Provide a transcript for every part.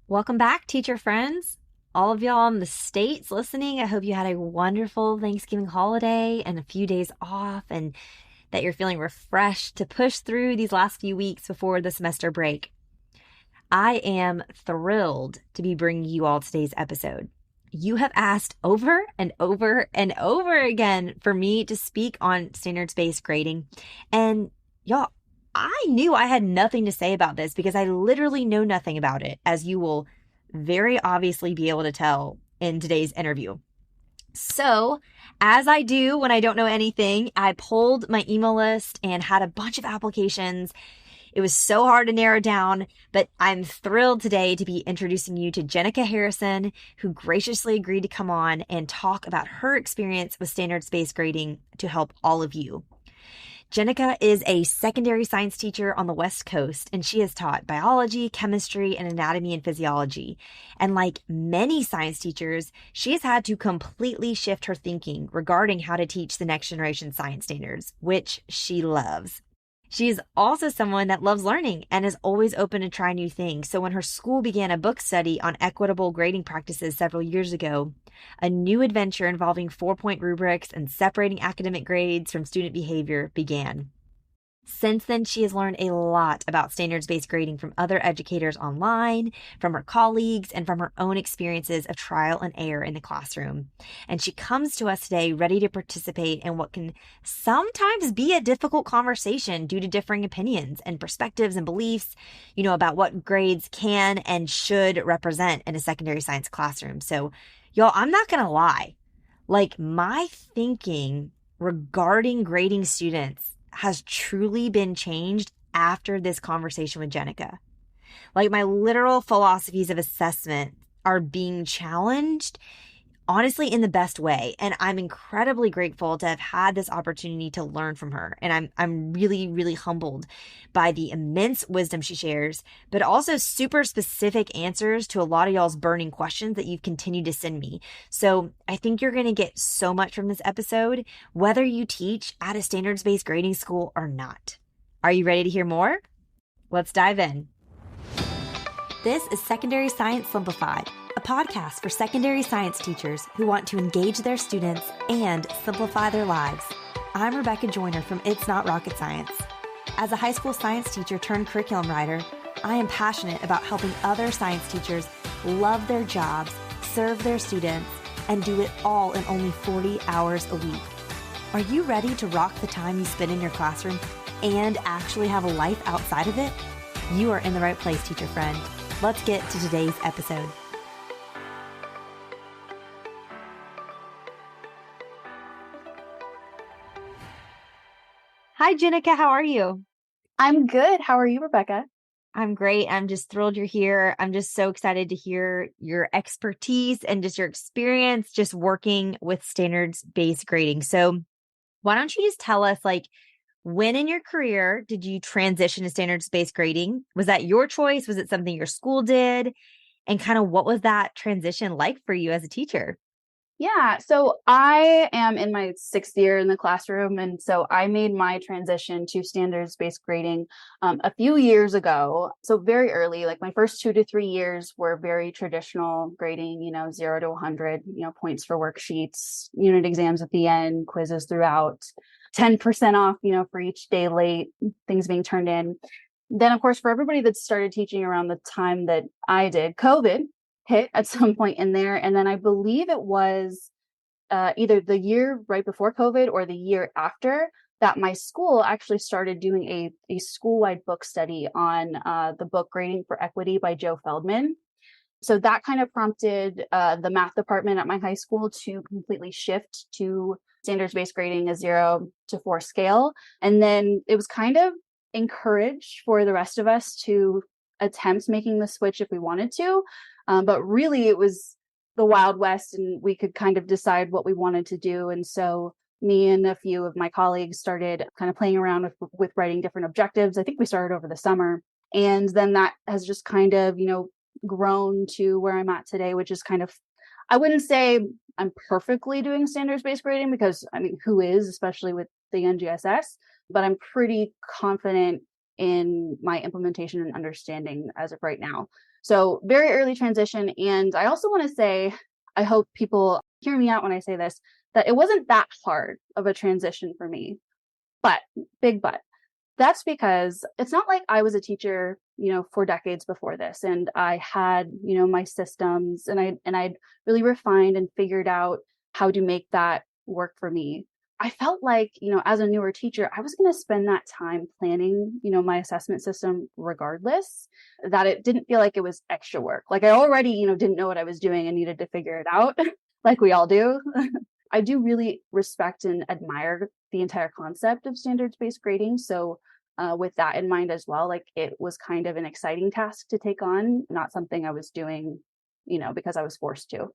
Welcome back, teacher friends. All of y'all in the States listening, I hope you had a wonderful Thanksgiving holiday and a few days off, and that you're feeling refreshed to push through these last few weeks before the semester break. I am thrilled to be bringing you all today's episode. You have asked over and over and over again for me to speak on standards-based grading. And y'all, I knew I had nothing to say about this because I literally know nothing about it, as you will very obviously be able to tell in today's interview. So, as I do when I don't know anything, I pulled my email list and had a bunch of applications. It was so hard to narrow down, but I'm thrilled today to be introducing you to Jennica Harrison, who graciously agreed to come on and talk about her experience with standards-based grading to help all of you. Jennica is a secondary science teacher on the West Coast, and she has taught biology, chemistry, and anatomy and physiology. And like many science teachers, she has had to completely shift her thinking regarding how to teach the next generation science standards, which she loves. She is also someone that loves learning and is always open to try new things. So when her school began a book study on equitable grading practices several years ago, a new adventure involving 4-point rubrics and separating academic grades from student behavior began. Since then, she has learned a lot about standards-based grading from other educators online, from her colleagues, and from her own experiences of trial and error in the classroom. And she comes to us today ready to participate in what can sometimes be a difficult conversation due to differing opinions and perspectives and beliefs, about what grades can and should represent in a secondary science classroom. So, y'all, I'm not going to lie. My thinking regarding grading students has truly been changed after this conversation with Jennica. My literal philosophies of assessment are being challenged, honestly, in the best way. And I'm incredibly grateful to have had this opportunity to learn from her. And I'm really, really humbled by the immense wisdom she shares, but also super specific answers to a lot of y'all's burning questions that you've continued to send me. So I think you're going to get so much from this episode, whether you teach at a standards-based grading school or not. Are you ready to hear more? Let's dive in. This is Secondary Science Simplified, a podcast for secondary science teachers who want to engage their students and simplify their lives. I'm Rebecca Joyner from It's Not Rocket Science. As a high school science teacher turned curriculum writer, I am passionate about helping other science teachers love their jobs, serve their students, and do it all in only 40 hours a week. Are you ready to rock the time you spend in your classroom and actually have a life outside of it? You are in the right place, teacher friend. Let's get to today's episode. Hi, Jennica. How are you? I'm good. How are you, Rebecca? I'm great. I'm just thrilled you're here. I'm just so excited to hear your expertise and just your experience just working with standards-based grading. So why don't you just tell us, when in your career did you transition to standards-based grading? Was that your choice? Was it something your school did? And kind of what was that transition like for you as a teacher? Yeah, so I am in my 6th year in the classroom, and so I made my transition to standards-based grading a few years ago. So very early, my first 2 to 3 years were very traditional grading, 0 to 100, points for worksheets, unit exams at the end, quizzes throughout, 10% off, for each day late, things being turned in. Then, of course, for everybody that started teaching around the time that I did, COVID hit at some point in there. And then I believe it was either the year right before COVID or the year after that my school actually started doing a school-wide book study on the book Grading for Equity by Joe Feldman. So that kind of prompted the math department at my high school to completely shift to standards-based grading, a 0 to 4 scale. And then it was kind of encouraged for the rest of us to attempt making the switch if we wanted to. But really it was the Wild West and we could kind of decide what we wanted to do. And so me and a few of my colleagues started kind of playing around with writing different objectives. I think we started over the summer. And then that has just kind of, grown to where I'm at today, which is kind of, I wouldn't say I'm perfectly doing standards-based grading because, who is, especially with the NGSS, but I'm pretty confident in my implementation and understanding as of right now. So very early transition. And I also want to say, I hope people hear me out when I say this, that it wasn't that hard of a transition for me, but big but. That's because it's not like I was a teacher, for decades before this, and I had, my systems, and I'd really refined and figured out how to make that work for me. I felt like, as a newer teacher, I was going to spend that time planning, my assessment system regardless, that it didn't feel like it was extra work. Like I already, didn't know what I was doing and needed to figure it out, like we all do. I do really respect and admire the entire concept of standards-based grading. So with that in mind as well, like it was kind of an exciting task to take on, not something I was doing, because I was forced to.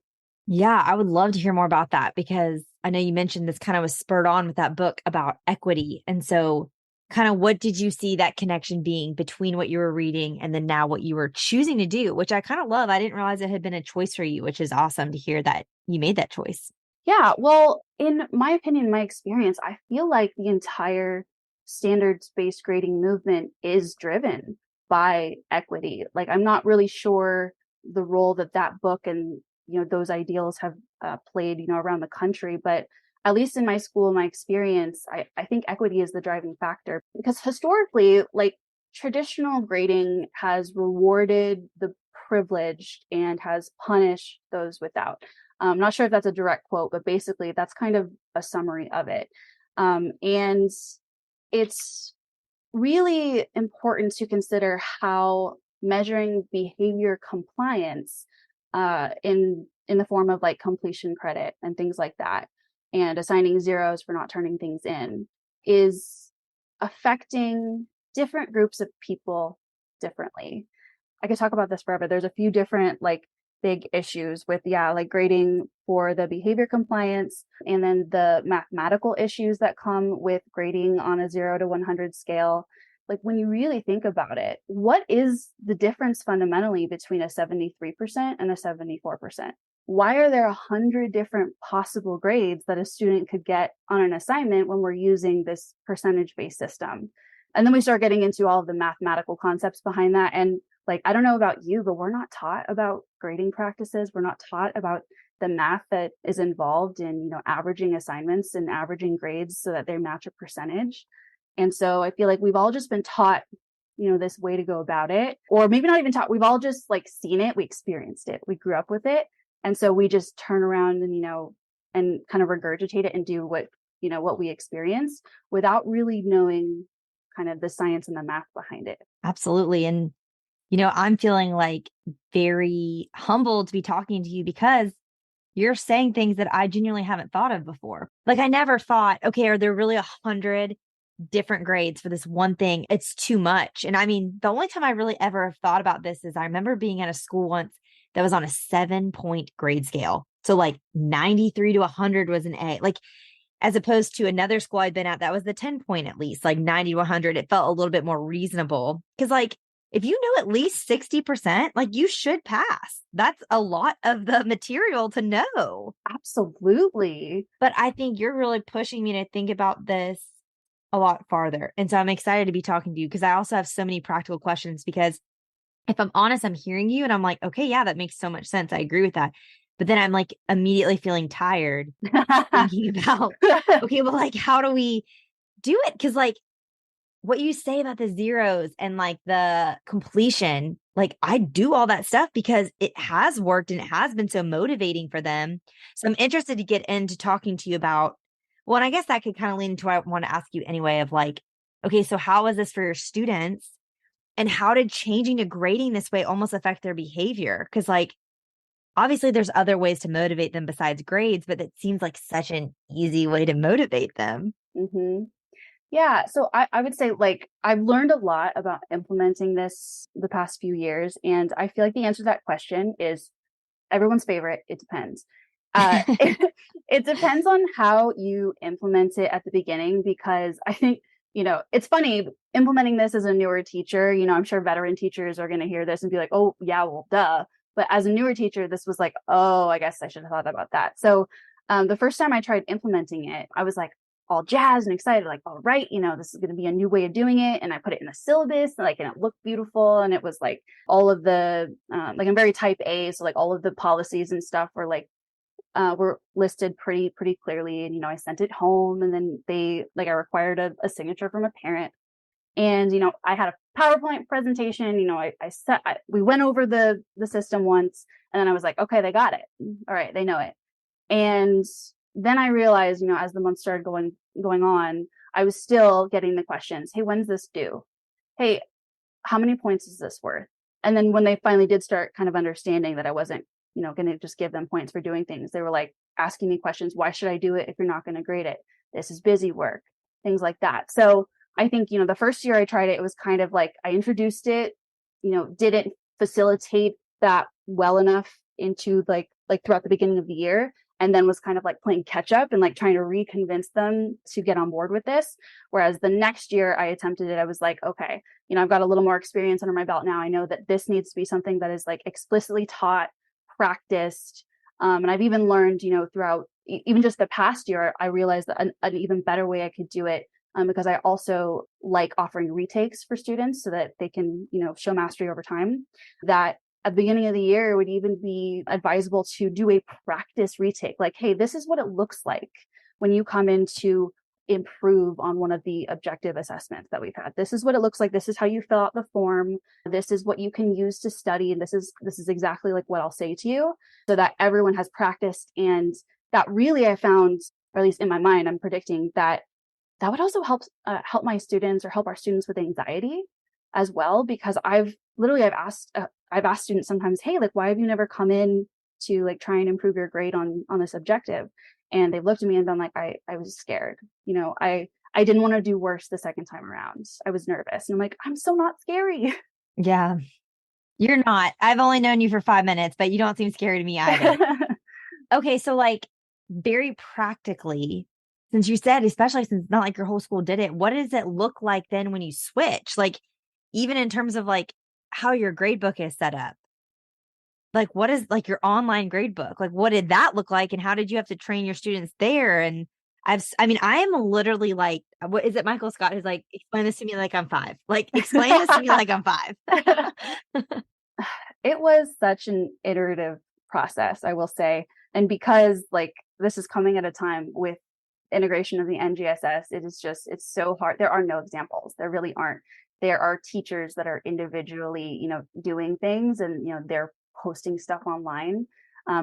Yeah, I would love to hear more about that because I know you mentioned this kind of was spurred on with that book about equity. And so, kind of what did you see that connection being between what you were reading and then now what you were choosing to do, which I kind of love. I didn't realize it had been a choice for you, which is awesome to hear that you made that choice. Yeah, well, in my opinion, my experience, I feel like the entire standards-based grading movement is driven by equity. Like, I'm not really sure the role that that book and, those ideals have played, around the country, but at least in my school, my experience, I think equity is the driving factor because historically, like traditional grading has rewarded the privileged and has punished those without. I'm not sure if that's a direct quote, but basically that's kind of a summary of it. And it's really important to consider how measuring behavior compliance in the form of like completion credit and things like that, and assigning zeros for not turning things in, is affecting different groups of people differently. I could talk about this forever. There's a few different like big issues with, yeah, like grading for the behavior compliance and then the mathematical issues that come with grading on a 0 to 100 scale. Like when you really think about it, what is the difference fundamentally between a 73% and a 74%? Why are there 100 different possible grades that a student could get on an assignment when we're using this percentage-based system? And then we start getting into all of the mathematical concepts behind that. And like, I don't know about you, but we're not taught about grading practices. We're not taught about the math that is involved in, averaging assignments and averaging grades so that they match a percentage. And so I feel like we've all just been taught, this way to go about it, or maybe not even taught. We've all just like seen it. We experienced it. We grew up with it. And so we just turn around and, and kind of regurgitate it and do what we experienced without really knowing kind of the science and the math behind it. Absolutely. And, I'm feeling like very humbled to be talking to you because you're saying things that I genuinely haven't thought of before. Like I never thought, okay, are there really 100 different grades for this one thing? It's too much. And I mean, the only time I really ever have thought about this is I remember being at a school once that was on a 7-point grade scale. So like 93 to 100 was an A. Like as opposed to another school I'd been at that was the 10-point at least, like 90 to 100. It felt a little bit more reasonable because like if you know at least 60%, like you should pass. That's a lot of the material to know. Absolutely. But I think you're really pushing me to think about this a lot farther. And so I'm excited to be talking to you because I also have so many practical questions because if I'm honest, I'm hearing you and I'm like, okay, yeah, that makes so much sense. I agree with that. But then I'm like immediately feeling tired thinking about, okay, well, like, how do we do it? Because like what you say about the zeros and like the completion, like I do all that stuff because it has worked and it has been so motivating for them. So I'm interested to get into talking to you about, well, and I guess that could kind of lean into what I want to ask you anyway of like, okay, so how is this for your students? And how did changing to grading this way almost affect their behavior? Because like, obviously there's other ways to motivate them besides grades, but it seems like such an easy way to motivate them. Mm-hmm. Yeah, so I would say like I've learned a lot about implementing this the past few years, and I feel like the answer to that question is everyone's favorite. It depends. It depends on how you implement it at the beginning, because I think, it's funny implementing this as a newer teacher. I'm sure veteran teachers are going to hear this and be like, oh, yeah, well, duh. But as a newer teacher, this was like, oh, I guess I should have thought about that. So the first time I tried implementing it, I was like, all jazzed and excited, like, all right, this is going to be a new way of doing it. And I put it in the syllabus and it looked beautiful. And it was like all of the, like I'm very type A. So like all of the policies and stuff were like, were listed pretty clearly. And, I sent it home, and then I required a signature from a parent. And, I had a PowerPoint presentation, we went over the system once, and then I was like, okay, they got it. All right. They know it. And then I realized, as the months started going on, I was still getting the questions. Hey, when's this due? Hey, how many points is this worth? And then when they finally did start kind of understanding that I wasn't, going to just give them points for doing things, they were like asking me questions. Why should I do it if you're not going to grade it? This is busy work, things like that. So I think, the first year I tried it, it was kind of like I introduced it, didn't facilitate that well enough into like throughout the beginning of the year, and then was kind of like playing catch up and like trying to reconvince them to get on board with this. Whereas the next year I attempted it, I was like, okay, I've got a little more experience under my belt now. I know that this needs to be something that is like explicitly taught, practiced. And I've even learned, throughout even just the past year, I realized that an even better way I could do it, because I also like offering retakes for students so that they can, show mastery over time, that at the beginning of the year, it would even be advisable to do a practice retake. Like, hey, this is what it looks like when you come in to improve on one of the objective assessments that we've had. This is what it looks like. This is how you fill out the form. This is what you can use to study. And this is exactly like what I'll say to you, so that everyone has practiced. And that really, I found, or at least in my mind, I'm predicting that would also help my students, or help our students with anxiety as well, because I've asked students sometimes, hey, like, why have you never come in to like try and improve your grade on this objective? And they've looked at me and been like, I was scared. I didn't want to do worse the second time around. I was nervous. And I'm like, I'm so not scary. Yeah, you're not. I've only known you for 5 minutes, but you don't seem scary to me either. Okay, so like very practically, since you said, especially since it's not like your whole school did it, what does it look like then when you switch? Like, even in terms of like how your grade book is set up, like what is like your online grade book? Like, what did that look like? And how did you have to train your students there? And I mean, I am literally like, what is it? Michael Scott who's like, explain this to me like I'm 5. Like, explain this to me like I'm 5. It was such an iterative process, I will say. And because like this is coming at a time with integration of the NGSS, it's so hard. There are no examples. There really aren't. There are teachers that are individually, doing things, and, they're posting stuff online.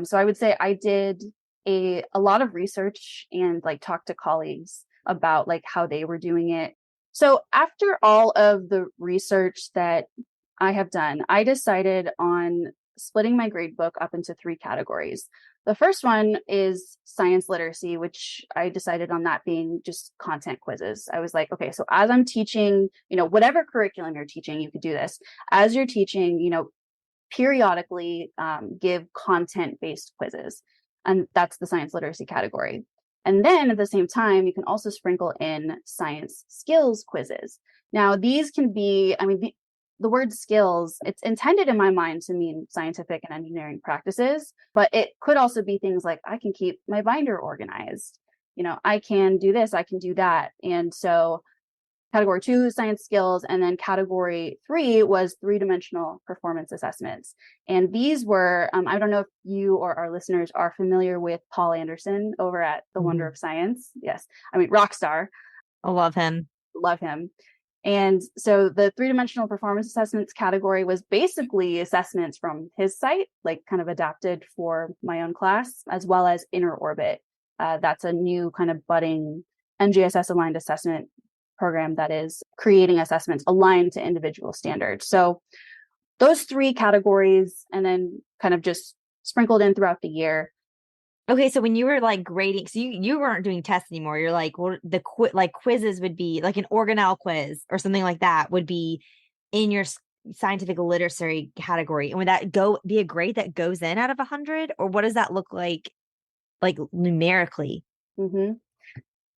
So I would say I did a lot of research and like talked to colleagues about like how they were doing it. So after all of the research that I have done, I decided on splitting my grade book up into 3 categories. The first one is science literacy, which I decided on that being just content quizzes. I was like, okay, so as I'm teaching, whatever curriculum you're teaching, you could do this. As you're teaching, periodically give content-based quizzes. And that's the science literacy category. And then at the same time, you can also sprinkle in science skills quizzes. Now, these can be, the word skills, it's intended in my mind to mean scientific and engineering practices, but it could also be things like I can keep my binder organized. I can do this, I can do that. And so category 2, science skills, and then category 3 was 3-dimensional performance assessments. And these were, I don't know if you or our listeners are familiar with Paul Anderson over at The Wonder of Science. Yes. Rock star. I love him. Love him. And so the 3-dimensional performance assessments category was basically assessments from his site, like kind of adapted for my own class, as well as Inner Orbit. That's a new kind of budding NGSS aligned assessment program that is creating assessments aligned to individual standards. So those 3 categories, and then kind of just sprinkled in throughout the year. Okay, so when you were like grading, so you weren't doing tests anymore. You're like, well, the quizzes would be like an organelle quiz or something like that would be in your scientific literacy category. And would that be a grade that goes in out of 100, or what does that look like numerically? Mm-hmm.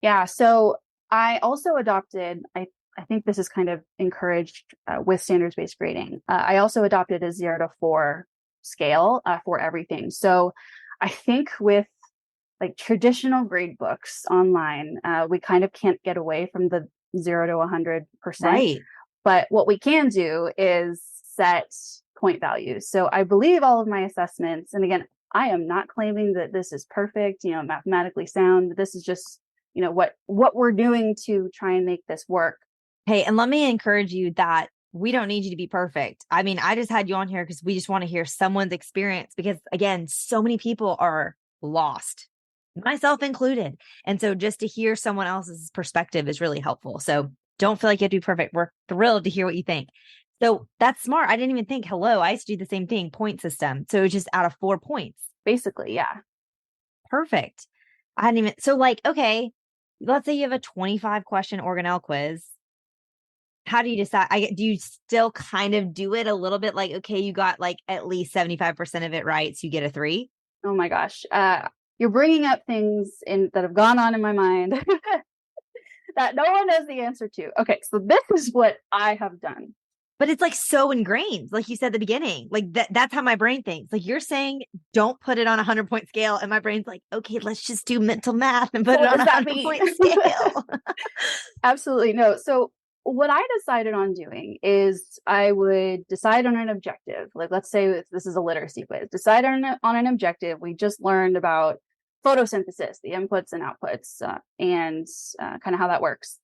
Yeah. So I also adopted, I think this is kind of encouraged with standards-based grading. I also adopted a 0 to 4 scale for everything. So I think with like traditional grade books online, we kind of can't get away from the 0 to 100%. Right. But what we can do is set point values. So I believe all of my assessments, and again, I am not claiming that this is perfect, mathematically sound. This is just, what we're doing to try and make this work. Hey, and let me encourage you that we don't need you to be perfect. I mean, I just had you on here because we just want to hear someone's experience because, again, so many people are lost, myself included. And so just to hear someone else's perspective is really helpful. So don't feel like you have to be perfect. We're thrilled to hear what you think. So that's smart. I didn't even think, hello, I used to do the same thing, point system. So it's just out of 4 points. Basically, yeah. Perfect. I hadn't even, so like, okay, let's say you have a 25 question organelle quiz. How do you decide? Do you still kind of do it a little bit like, okay, you got like at least 75% of it right, so you get a 3? Oh my gosh. You're bringing up things that have gone on in my mind that no one knows the answer to. Okay, so this is what I have done. But it's like so ingrained, like you said at the beginning. Like that's how my brain thinks. Like you're saying, don't put it on a 100-point scale. And my brain's like, okay, let's just do mental math and put it on a 100-point scale. Absolutely. No. So what I decided on doing is I would decide on an objective. Like, let's say this is a literacy quiz. Decide on an objective. We just learned about photosynthesis, the inputs and outputs, and kind of how that works.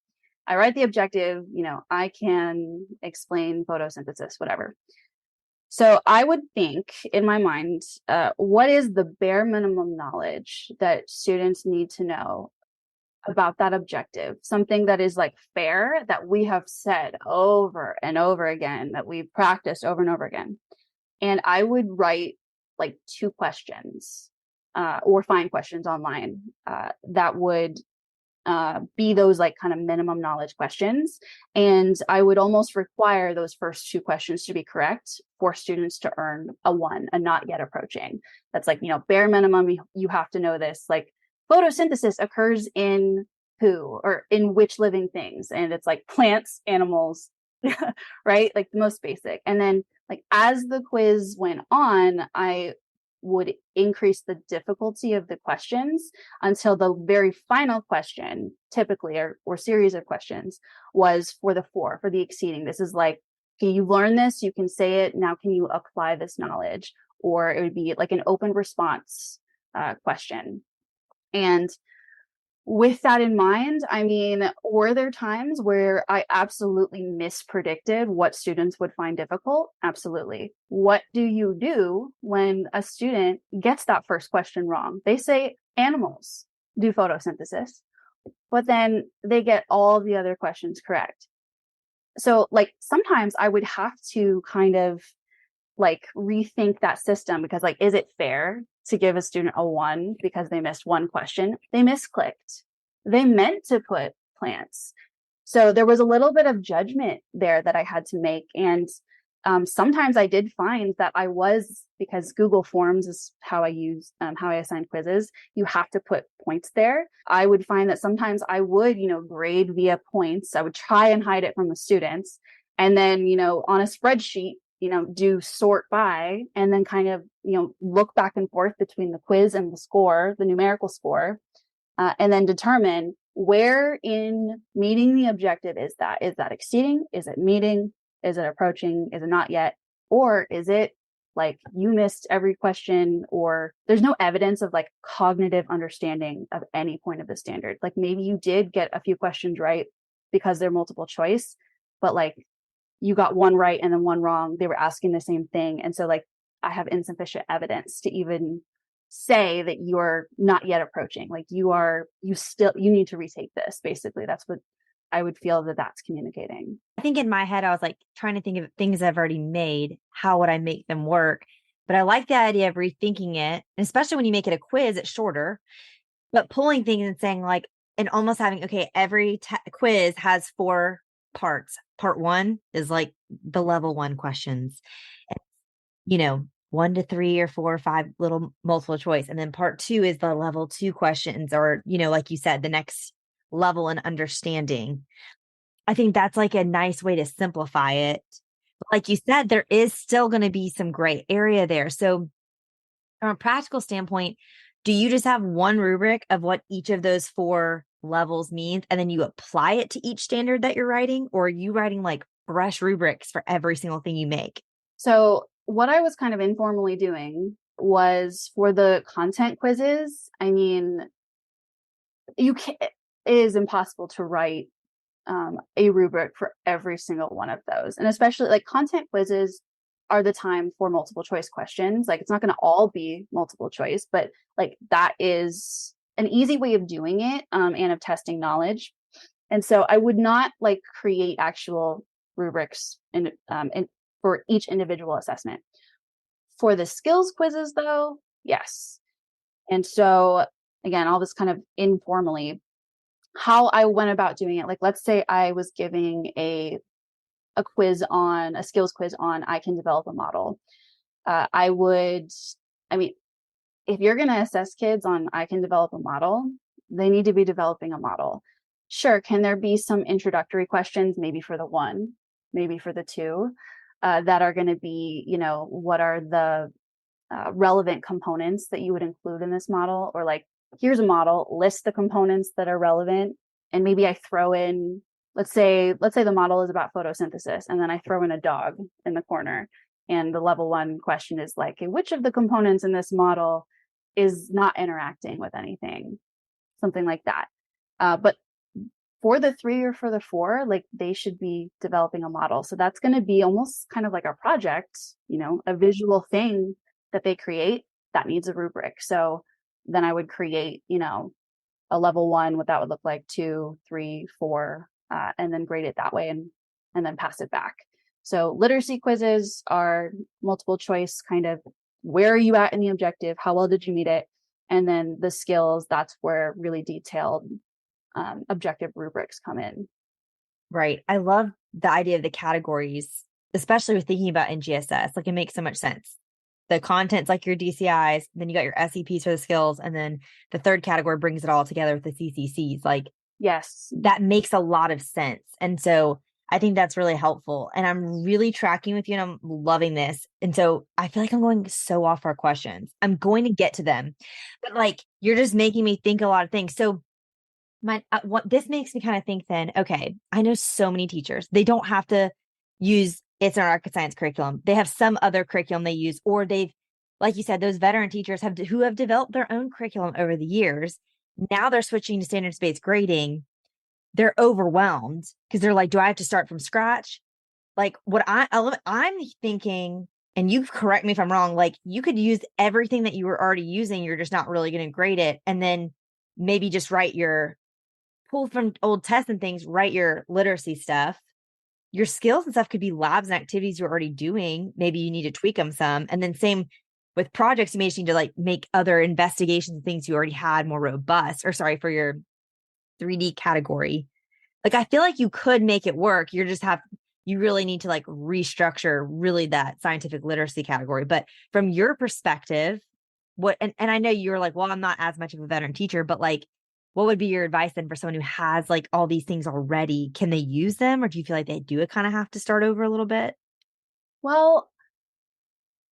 I write the objective, I can explain photosynthesis, whatever. So I would think in my mind, what is the bare minimum knowledge that students need to know about that objective? Something that is like fair, that we have said over and over again, that we've practiced over and over again. And I would write like 2 questions or find questions online that would be those like kind of minimum knowledge questions. And I would almost require those first 2 questions to be correct for students to earn a 1, a not yet approaching. That's like, bare minimum, you have to know this. Like photosynthesis occurs in who or in which living things. And it's like plants, animals, right? Like the most basic. And then like as the quiz went on, I would increase the difficulty of the questions until the very final question, typically, or series of questions, was for the exceeding. This is like, okay, you learn this, you can say it, now can you apply this knowledge? Or it would be like an open response question. And with that in mind, I mean, were there times where I absolutely mispredicted what students would find difficult? Absolutely. What do you do when a student gets that first question wrong? They say animals do photosynthesis, but then they get all the other questions correct. So like sometimes I would have to kind of like rethink that system because like, is it fair to give a student a 1 because they missed 1 question? They misclicked. They meant to put plants. So there was a little bit of judgment there that I had to make. And sometimes I did find that because Google Forms is how I assign quizzes, you have to put points there. I would find that sometimes I would, grade via points. I would try and hide it from the students. And then, on a spreadsheet, do sort by, and then kind of, look back and forth between the quiz and the score, the numerical score, and then determine where in meeting the objective is that exceeding? Is it meeting? Is it approaching? Is it not yet? Or is it like you missed every question, or there's no evidence of like cognitive understanding of any point of the standard? Like maybe you did get a few questions right because they're multiple choice, but like you got 1 right and then 1 wrong. They were asking the same thing. And so like I have insufficient evidence to even say that you're not yet approaching. Like you need to retake this. Basically, that's what I would feel that's communicating. I think in my head, I was like trying to think of things I've already made. How would I make them work? But I like the idea of rethinking it, and especially when you make it a quiz, it's shorter, but pulling things and saying like, and almost having, okay, every quiz has 4 parts. Part 1 is like the level 1 questions, 1 to 3 or 4 or 5 little multiple choice. And then part 2 is the level 2 questions, or, like you said, the next level in understanding. I think that's like a nice way to simplify it. But like you said, there is still going to be some gray area there. So from a practical standpoint, do you just have one rubric of what each of those four levels means, and then you apply it to each standard that you're writing, or are you writing like fresh rubrics for every single thing you make? So what I was kind of informally doing was for the content quizzes, I mean, it is impossible to write a rubric for every single one of those. And especially like content quizzes are the time for multiple choice questions. Like it's not going to all be multiple choice, but like that is an easy way of doing it, and of testing knowledge. And so I would not like create actual rubrics for each individual assessment. For the skills quizzes, though, yes. And so, again, all this kind of informally, how I went about doing it. Like, let's say I was giving a skills quiz on I can develop a model. I would, I mean, if you're going to assess kids on I can develop a model, they need to be developing a model. Sure, can there be some introductory questions, maybe for the one, maybe for the two, that are going to be, what are the relevant components that you would include in this model? Or like, here's a model, list the components that are relevant. And maybe I throw in, let's say the model is about photosynthesis, and then I throw in a dog in the corner. And the level one question is like, okay, which of the components in this model is not interacting with anything? Something like that. But for the three or for the four, like they should be developing a model. So that's going to be almost kind of like a project, a visual thing that they create that needs a rubric. So then I would create, a level one, what that would look like, two, three, four, and then grade it that way and then pass it back. So literacy quizzes are multiple choice, kind of where are you at in the objective? How well did you meet it? And then the skills, that's where really detailed objective rubrics come in. Right. I love the idea of the categories, especially with thinking about NGSS. Like it makes so much sense. The content's like your DCIs, then you got your SEPs for the skills, and then the third category brings it all together with the CCCs. Like, yes, that makes a lot of sense. And so I think that's really helpful. And I'm really tracking with you, and I'm loving this. And so I feel like I'm going so off our questions. I'm going to get to them, but like you're just making me think a lot of things. So what this makes me kind of think then, okay, I know so many teachers, they don't have to use it's an rocket science curriculum. They have some other curriculum they use, or they've, like you said, those veteran teachers who have developed their own curriculum over the years. Now they're switching to standards-based grading. They're overwhelmed because they're like, do I have to start from scratch? Like I'm thinking, and you correct me if I'm wrong, like you could use everything that you were already using. You're just not really going to grade it. And then maybe just pull from old tests and things, write your literacy stuff. Your skills and stuff could be labs and activities you're already doing. Maybe you need to tweak them some. And then same with projects, you may just need to like make other investigations and things you already had more robust, or sorry, for your 3D category. Like, I feel like you could make it work. You really need to like restructure really that scientific literacy category. But from your perspective, and I know you're like, well, I'm not as much of a veteran teacher, but like, what would be your advice then for someone who has like all these things already? Can they use them, or do you feel like they do kind of have to start over a little bit? well,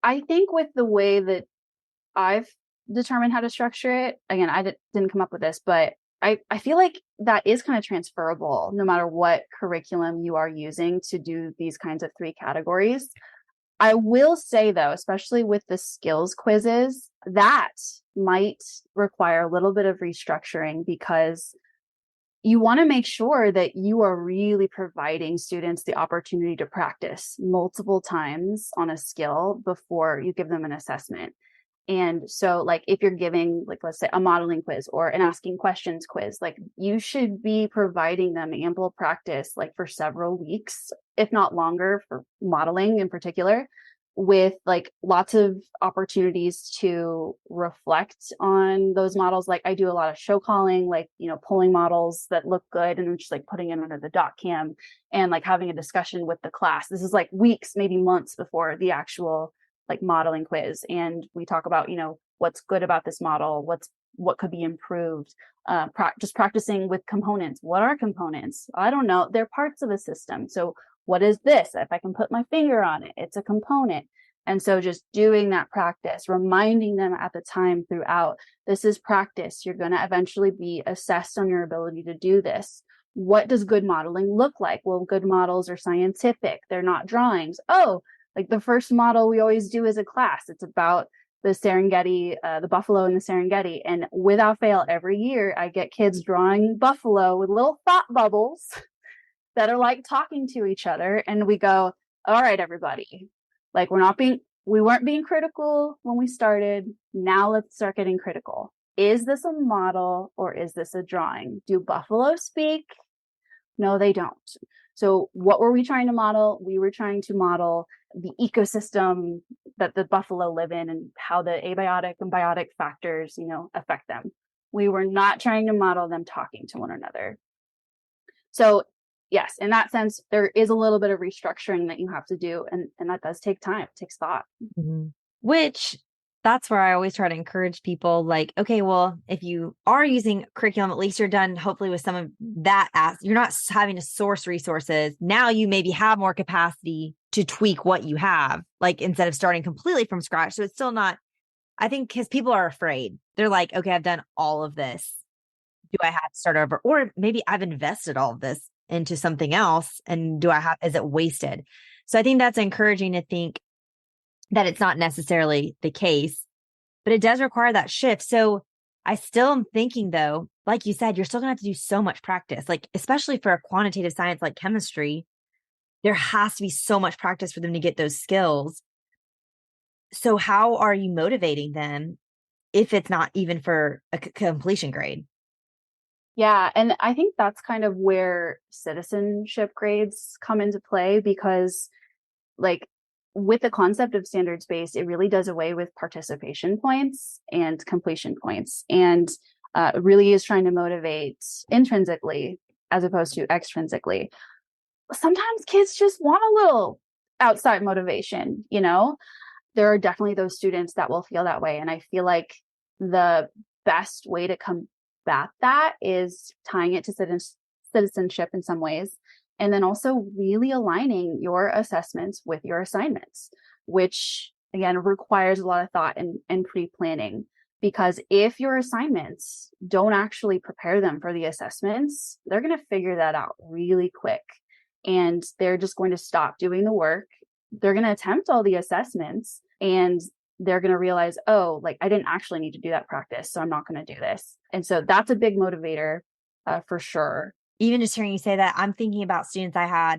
I think with the way that I've determined how to structure it, again, didn't come up with this, but I feel like that is kind of transferable no matter what curriculum you are using to do these kinds of three categories. I will say though, especially with the skills quizzes, that might require a little bit of restructuring, because you want to make sure that you are really providing students the opportunity to practice multiple times on a skill before you give them an assessment. And so like if you're giving, like, let's say a modeling quiz or an asking questions quiz, like you should be providing them ample practice, like for several weeks, if not longer, for modeling in particular, with like lots of opportunities to reflect on those models. Like I do a lot of show calling, like, pulling models that look good and then just like putting it under the doc cam and like having a discussion with the class. This is like weeks, maybe months before the actual like modeling quiz, and we talk about what's good about this model, what could be improved, just practicing with components. What are components? I don't know, they're parts of a system. So what is this? If I can put my finger on it, it's a component. And so just doing that practice, reminding them at the time throughout, this is practice. You're going to eventually be assessed on your ability to do this. What does good modeling look like? Well, good models are scientific. They're not drawings. Oh, like the first model we always do as a class, it's about the Serengeti, the buffalo in the Serengeti. And without fail, every year I get kids drawing buffalo with little thought bubbles that are like talking to each other. And we go, all right, everybody, like we weren't being critical when we started. Now let's start getting critical. Is this a model or is this a drawing? Do buffalo speak? No, they don't. So what were we trying to model? We were trying to model the ecosystem that the buffalo live in and how the abiotic and biotic factors, affect them. We were not trying to model them talking to one another. So yes, in that sense, there is a little bit of restructuring that you have to do. And that does take time. It takes thought. Mm-hmm. Which that's where I always try to encourage people like, okay, well, if you are using curriculum, at least you're done hopefully with some of that. You're not having to source resources. Now you maybe have more capacity to tweak what you have, like instead of starting completely from scratch. So it's still not, I think, because people are afraid. They're like, okay, I've done all of this. Do I have to start over? Or maybe I've invested all of this into something else. And is it wasted? So I think that's encouraging to think that it's not necessarily the case, but it does require that shift. So I still am thinking though, like you said, you're still gonna have to do so much practice, like especially for a quantitative science like chemistry, there has to be so much practice for them to get those skills. So how are you motivating them if it's not even for a completion grade? Yeah. And I think that's kind of where citizenship grades come into play because like with the concept of standards based, it really does away with participation points and completion points and really is trying to motivate intrinsically as opposed to extrinsically. Sometimes kids just want a little outside motivation, There are definitely those students that will feel that way. And I feel like the best way to combat that is tying it to citizenship in some ways. And then also really aligning your assessments with your assignments, which again requires a lot of thought and pre-planning. Because if your assignments don't actually prepare them for the assessments, they're going to figure that out really quick. And they're just going to stop doing the work. They're going to attempt all the assessments and they're going to realize, oh, like I didn't actually need to do that practice, so I'm not going to do this. And so that's a big motivator for sure. Even just hearing you say that, I'm thinking about students I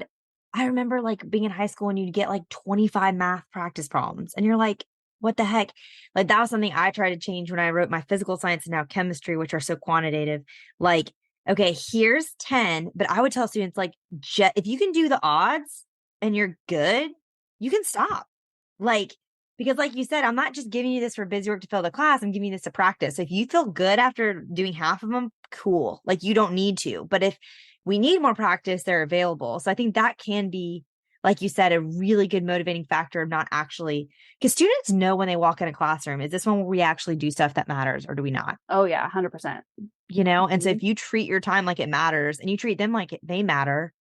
remember like being in high school and you'd get like 25 math practice problems and you're like, what the heck? Like that was something I tried to change when I wrote my physical science and now chemistry, which are so quantitative. Like, okay, here's 10, but I would tell students like, if you can do the odds and you're good, you can stop. Like, because like you said, I'm not just giving you this for busy work to fill the class. I'm giving you this to practice. So if you feel good after doing half of them, cool. Like you don't need to. But if we need more practice, they're available. So I think that can be, like you said, a really good motivating factor of not actually, because students know when they walk in a classroom, is this one where we actually do stuff that matters or do we not? Oh yeah, 100%. And so if you treat your time like it matters and you treat them like they matter,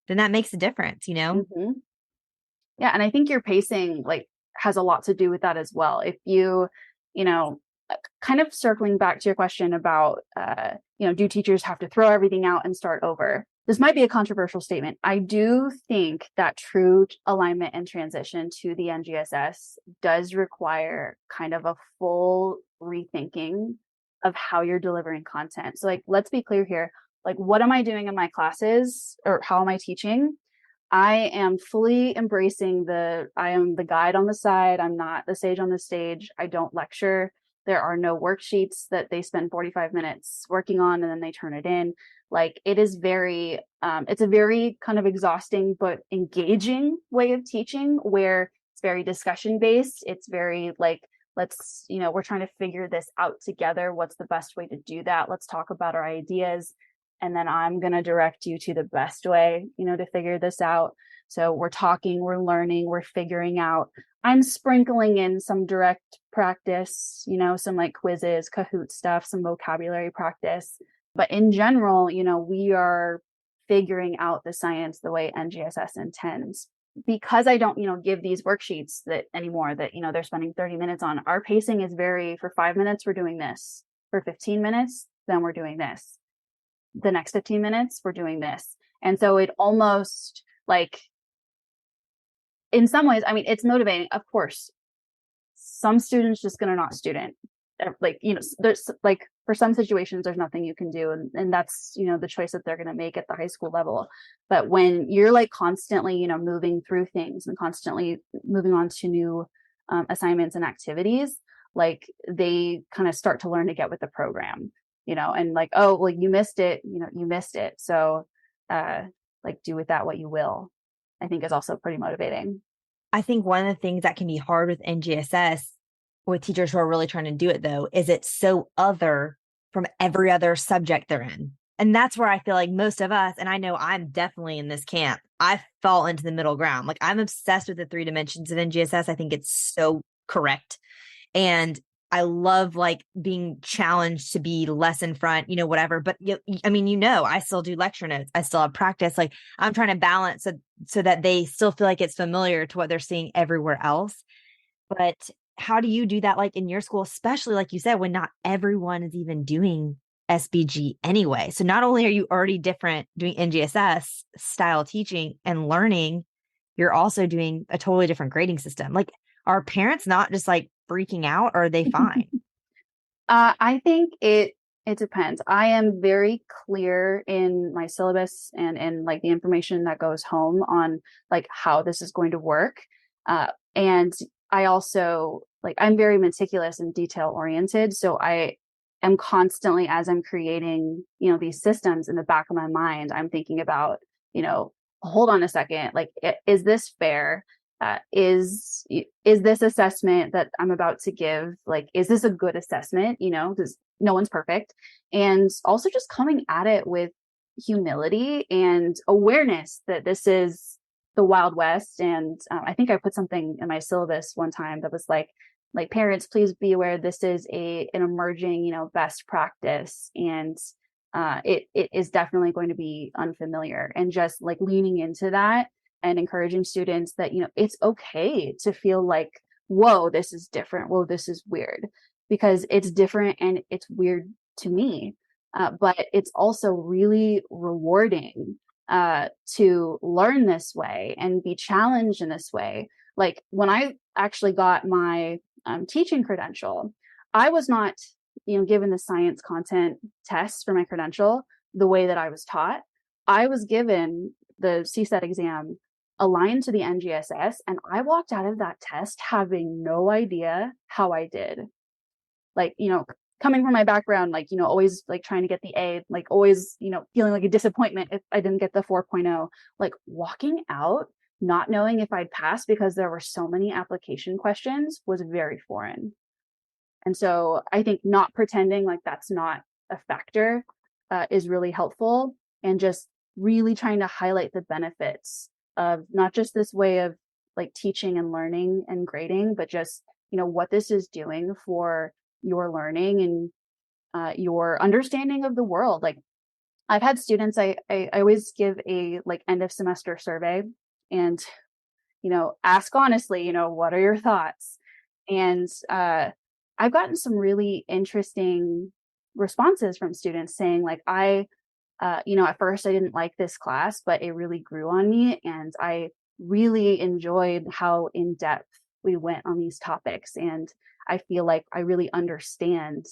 then that makes a difference, Mm-hmm. Yeah. And I think your pacing like has a lot to do with that as well. If kind of circling back to your question about, do teachers have to throw everything out and start over? This might be a controversial statement. I do think that true alignment and transition to the NGSS does require kind of a full rethinking of how you're delivering content. So like, let's be clear here. Like, what am I doing in my classes or how am I teaching? I am fully embracing I am the guide on the side. I'm not the sage on the stage. I don't lecture. There are no worksheets that they spend 45 minutes working on and then they turn it in. Like it is it's a very kind of exhausting but engaging way of teaching where it's very discussion based. It's very like, we're trying to figure this out together. What's the best way to do that? Let's talk about our ideas. And then I'm going to direct you to the best way, to figure this out. So we're talking, we're learning, we're figuring out. I'm sprinkling in some direct practice, some like quizzes, Kahoot stuff, some vocabulary practice. But in general, we are figuring out the science the way NGSS intends. because I don't, give these worksheets that anymore that, they're spending 30 minutes on, our pacing is very, for 5 minutes, we're doing this. For 15 minutes, then we're doing this. The next 15 minutes, we're doing this. And so it almost like, in some ways, I mean, it's motivating, of course. Some students just going to not student. Like, there's like, for some situations, there's nothing you can do. And that's, the choice that they're going to make at the high school level. But when you're like constantly, moving through things and constantly moving on to new assignments and activities, like they kind of start to learn to get with the program, and like, oh, well, you missed it, you missed it. So, like do with that what you will, I think is also pretty motivating. I think one of the things that can be hard with NGSS with teachers who are really trying to do it though, is it's so other from every other subject they're in. And that's where I feel like most of us, and I know I'm definitely in this camp, I fall into the middle ground. Like I'm obsessed with the 3 dimensions of NGSS. I think it's so correct. And I love like being challenged to be less in front, whatever. But I mean, I still do lecture notes. I still have practice. Like I'm trying to balance so that they still feel like it's familiar to what they're seeing everywhere else. But how do you do that like in your school, especially like you said, when not everyone is even doing SBG anyway? So not only are you already different doing NGSS style teaching and learning, you're also doing a totally different grading system. Like, are parents not just like freaking out, or are they fine? I think it depends. I am very clear in my syllabus and in like the information that goes home on like how this is going to work. And I also like, I'm very meticulous and detail oriented. So I am constantly, as I'm creating, these systems, in the back of my mind, I'm thinking about, hold on a second, like, is this fair? Is this assessment that I'm about to give, like, is this a good assessment? Because no one's perfect. And also just coming at it with humility and awareness that this is the Wild West. And I think I put something in my syllabus one time that was like parents, please be aware this is an emerging, best practice. And it is definitely going to be unfamiliar, and just like leaning into that and encouraging students that, it's okay to feel like, whoa, this is different. Whoa, this is weird, because it's different and it's weird to me. But it's also really rewarding to learn this way and be challenged in this way. Like when I actually got my teaching credential, I was not, given the science content test for my credential the way that I was taught. I was given the CSET exam aligned to the NGSS, and I walked out of that test having no idea how I did. Like, coming from my background, like, always like trying to get the A, like always, feeling like a disappointment if I didn't get the 4.0, like walking out, not knowing if I'd pass because there were so many application questions, was very foreign. And so I think not pretending like that's not a factor is really helpful, and just really trying to highlight the benefits of not just this way of like teaching and learning and grading, but just, what this is doing for your learning and your understanding of the world. Like I've had students, I always give a like end of semester survey and, ask honestly, what are your thoughts? And I've gotten some really interesting responses from students saying like, at first I didn't like this class, but it really grew on me. And I really enjoyed how in depth we went on these topics. And I feel like I really understand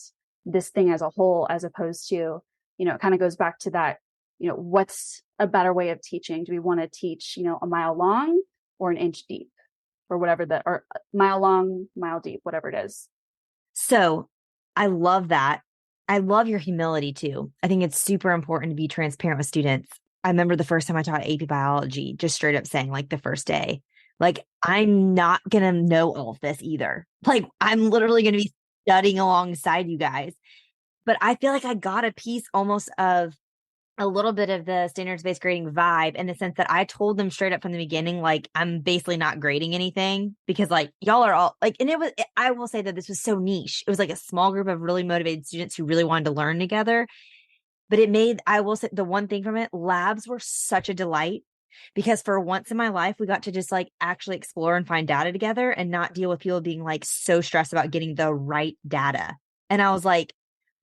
this thing as a whole, as opposed to, it kind of goes back to that, what's a better way of teaching? Do we want to teach, a mile long or an inch deep, or whatever or mile long, mile deep, whatever it is. So I love that. I love your humility too. I think it's super important to be transparent with students. I remember the first time I taught AP biology, just straight up saying like the first day, like, I'm not going to know all of this either. Like, I'm literally going to be studying alongside you guys. But I feel like I got a piece almost of a little bit of the standards-based grading vibe, in the sense that I told them straight up from the beginning, like, I'm basically not grading anything because like y'all are all like, and I will say that this was so niche. It was like a small group of really motivated students who really wanted to learn together. But I will say the one thing from it, labs were such a delight. because for once in my life, we got to just like actually explore and find data together and not deal with people being like so stressed about getting the right data. And I was like,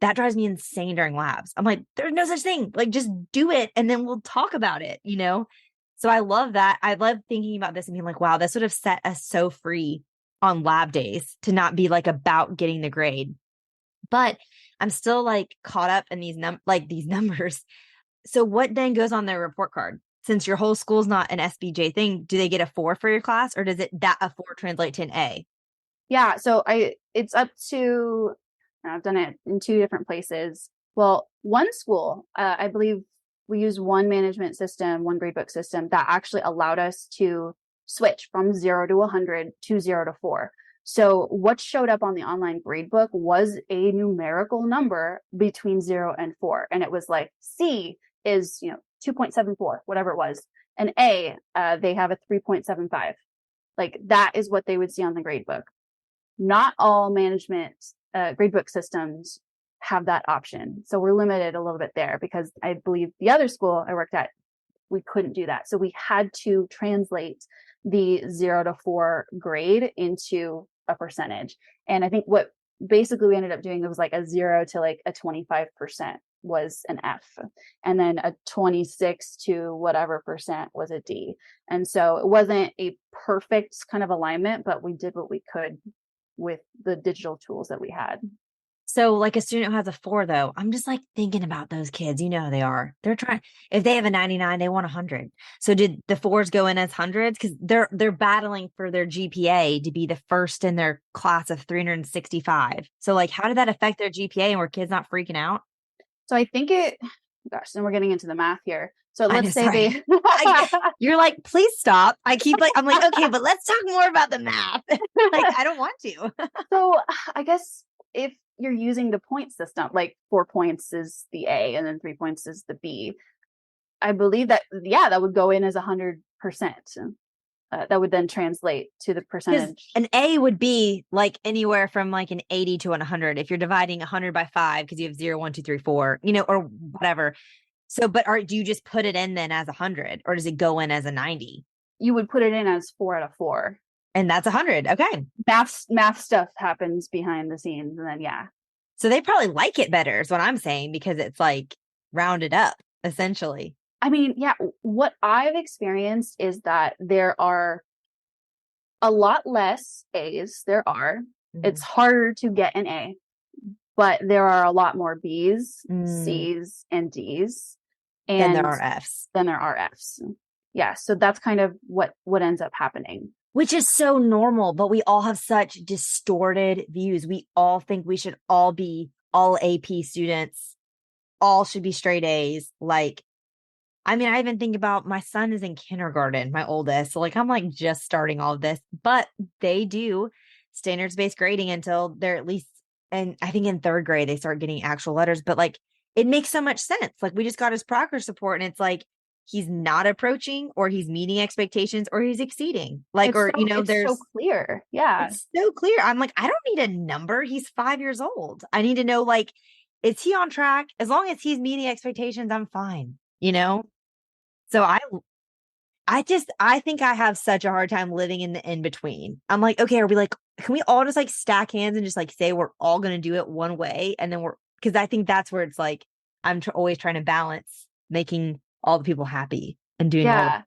that drives me insane during labs. I'm like, there's no such thing. Like, just do it and then we'll talk about it, you know? So I love that. I love thinking about this and being like, wow, this would have set us so free on lab days to not be like about getting the grade. But I'm still like caught up in these numbers. So what then goes on their report card? Since your whole school's not an SBJ thing, do they get a 4 for your class, or does a 4 translate to an A? Yeah, so it's up to, I've done it in two different places. Well, one school, I believe we use one management system, one gradebook system that actually allowed us to switch from 0 to 100 to 0 to 4. So what showed up on the online gradebook was a numerical number between 0 and 4. And it was like C is, 2.74, whatever it was. And A, they have a 3.75. Like that is what they would see on the gradebook. Not all management gradebook systems have that option. So we're limited a little bit there because I believe the other school I worked at, we couldn't do that. So we had to translate the 0 to 4 grade into a percentage. And I think what basically we ended up doing, it was like a 0 to like a 25% was an F, and then a 26 to whatever percent was a D. And so it wasn't a perfect kind of alignment, but we did what we could with the digital tools that we had. So like a student who has a 4 though, I'm just like thinking about those kids. You know how they are. They're trying, if they have a 99, they want 100. So did the 4s go in as hundreds? Because they're battling for their GPA to be the first in their class of 365. So like how did that affect their GPA, and were kids not freaking out? So I think gosh, then we're getting into the math here. So I know, let's say they, you're like, please stop. I'm like, okay, but let's talk more about the math. Like, I don't want to. so I guess if you're using the point system, like 4 points is the A and then 3 points is the B, I believe that, yeah, that would go in as 100%. That would then translate to the percentage. An A would be like anywhere from like an 80 to 100. If you're dividing 100 by 5, because you have 0, 1, 2, 3, 4, or whatever. So, but do you just put it in then as 100, or does it go in as a 90? You would put it in as 4 out of 4. And that's 100. Okay. Math stuff happens behind the scenes. And then, yeah. So they probably like it better is what I'm saying, because it's like rounded up essentially. I mean, yeah, what I've experienced is that there are a lot less A's. It's harder to get an A, but there are a lot more B's, C's, and D's. And then there are F's. Yeah. So that's kind of what ends up happening. Which is so normal, but we all have such distorted views. We all think we should all be all AP students. All should be straight A's. Like, I mean, I even think about my son is in kindergarten, my oldest. So like, I'm like just starting all of this, but they do standards-based grading until they're at least, and I think in 3rd grade, they start getting actual letters, but like, it makes so much sense. Like we just got his progress report and it's like, he's not approaching, or he's meeting expectations, or he's exceeding. Like, it's so clear. Yeah. It's so clear. I'm like, I don't need a number. He's 5 years old. I need to know, like, is he on track? As long as he's meeting expectations, I'm fine. So I think I have such a hard time living in the in between. I'm like, okay, are we like, can we all just like stack hands and just like say we're all going to do it one way? And then because I think that's where it's like, I'm always trying to balance making all the people happy and doing all.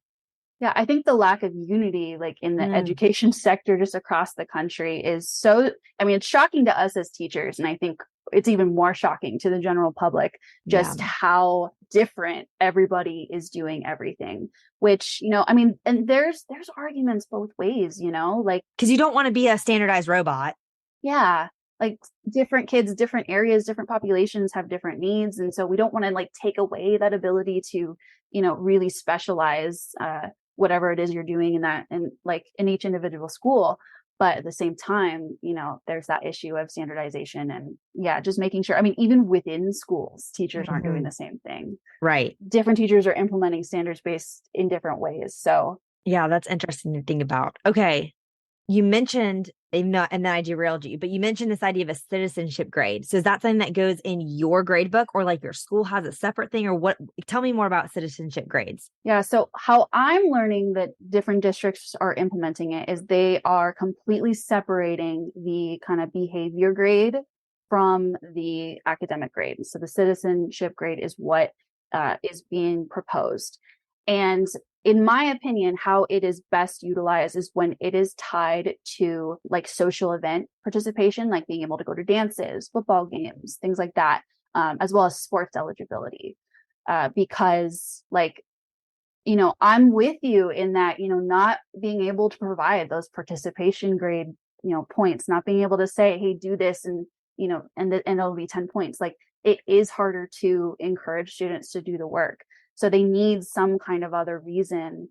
Yeah, I think the lack of unity, like in the education sector, just across the country is so, I mean, it's shocking to us as teachers. And I think it's even more shocking to the general public, just how different everybody is doing everything, which, I mean, and there's arguments both ways, like, because you don't want to be a standardized robot. Yeah. Like different kids, different areas, different populations have different needs. And so we don't want to like take away that ability to, really specialize, whatever it is you're doing in that, and like in each individual school. But at the same time, there's that issue of standardization and just making sure, I mean, even within schools, teachers aren't doing the same thing. Right. Different teachers are implementing standards-based in different ways. So yeah, that's interesting to think about. Okay. You mentioned not, and then I derailed you, but you mentioned this idea of a citizenship grade. So is that something that goes in your grade book, or like your school has a separate thing, or what? Tell me more about citizenship grades. Yeah, so how I'm learning that different districts are implementing it is they are completely separating the kind of behavior grade from the academic grade. So the citizenship grade is what is being proposed. And in my opinion, how it is best utilized is when it is tied to like social event participation, like being able to go to dances, football games, things like that, as well as sports eligibility. Because like, I'm with you in that, not being able to provide those participation grade, points, not being able to say, hey, do this and, and it'll be 10 points. Like it is harder to encourage students to do the work. So they need some kind of other reason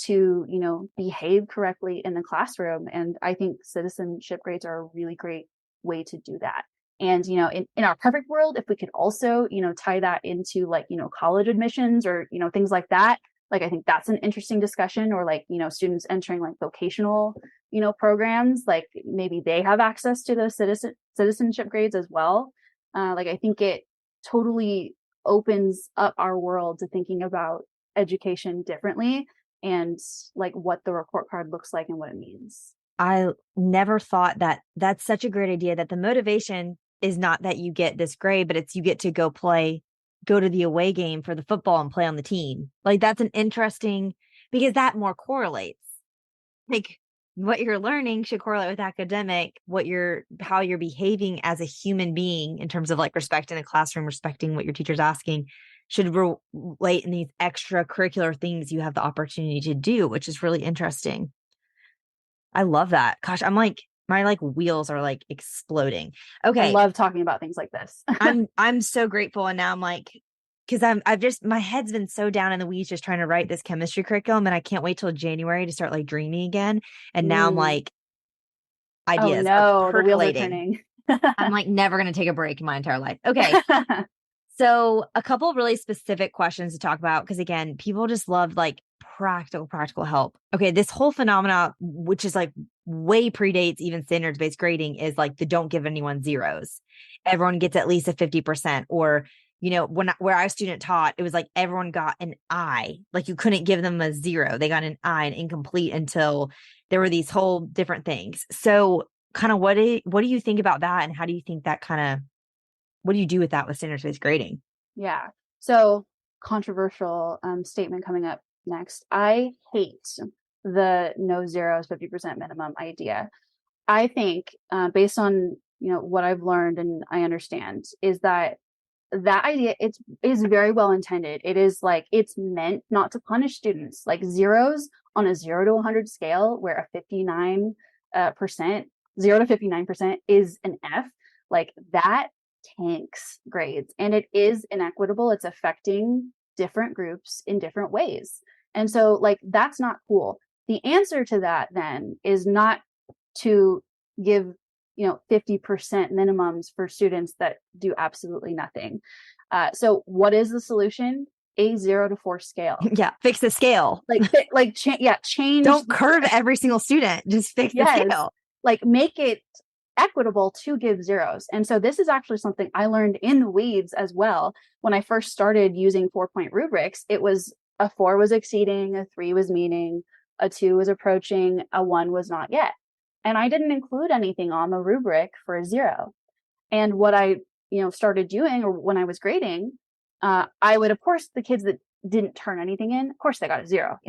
to, behave correctly in the classroom. And I think citizenship grades are a really great way to do that. And, in our perfect world, if we could also, tie that into like, college admissions or, things like that, like, I think that's an interesting discussion. Or like, students entering like vocational, programs, like maybe they have access to those citizenship grades as well. Like, I think it totally opens up our world to thinking about education differently and like what the report card looks like and what it means. I never thought that that's such a great idea, that the motivation is not that you get this grade, but it's you get to go to the away game for the football and play on the team. Like that's an interesting, because that more correlates. Like what you're learning should correlate with academic, how you're behaving as a human being in terms of like respect in the classroom, respecting what your teacher's asking, should relate in these extracurricular things you have the opportunity to do, which is really interesting. I love that. Gosh, I'm like, my like wheels are like exploding. I Okay. love talking about things like this. I'm so grateful. And now I'm like, because I've just, my head's been so down in the weeds just trying to write this chemistry curriculum. And I can't wait till January to start like dreaming again. And now I'm Mm. like, Oh ideas are no, the wheels are percolating. turning. I'm like never going to take a break in my entire life. Okay. So a couple of really specific questions to talk about, because again, people just love like practical help. Okay, this whole phenomena, which is like way predates even standards-based grading, is like the don't give anyone zeros. Everyone gets at least a 50%. Or, where I was student taught, it was like everyone got an I. Like you couldn't give them a zero. They got an I, an incomplete, until there were these whole different things. So kind of what do you think about that? And how do you think that kind of, what do you do with that with standards-based grading? Yeah. So controversial statement coming up next. I hate the no zeros 50% minimum idea. I think based on what I've learned and I understand is that idea is very well intended. It is like it's meant not to punish students. Like zeros on a 0 to 100 scale, where a 59 percent 0 to 59% is an F, like that tanks grades, and it is inequitable. It's affecting different groups in different ways, and so like that's not cool. The answer to that then is not to give 50% minimums for students that do absolutely nothing. So what is the solution? A 0 to 4 scale. Yeah, fix the scale. Change. Don't curve every single student. Just fix the Yes, scale. like make it equitable to give zeros. And so this is actually something I learned in the weeds as well. When I first started using 4-point rubrics, it was a 4 was exceeding, a 3 was meeting, a 2 was approaching, a 1 was not yet. And I didn't include anything on the rubric for a 0. And what I, started doing, or when I was grading, I would, of course, the kids that didn't turn anything in, of course, they got a 0,